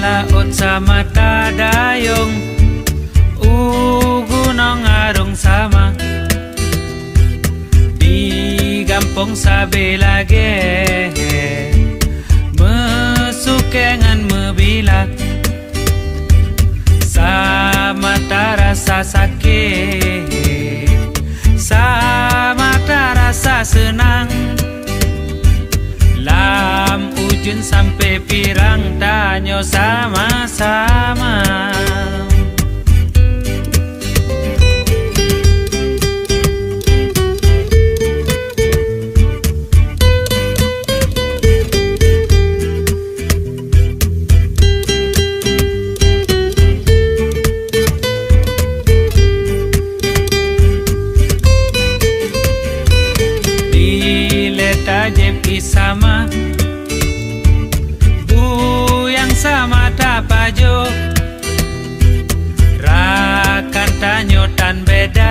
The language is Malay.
Laot sa mata dayong ugunong arong sama di gampong sabi lagi mesukengan mebilak sa mata rasa sakit sa mata rasa senang lam ujun sampai pirang tanyo sama-sama. Dileta jepi sama sama tapajo rakan tanyo tan beda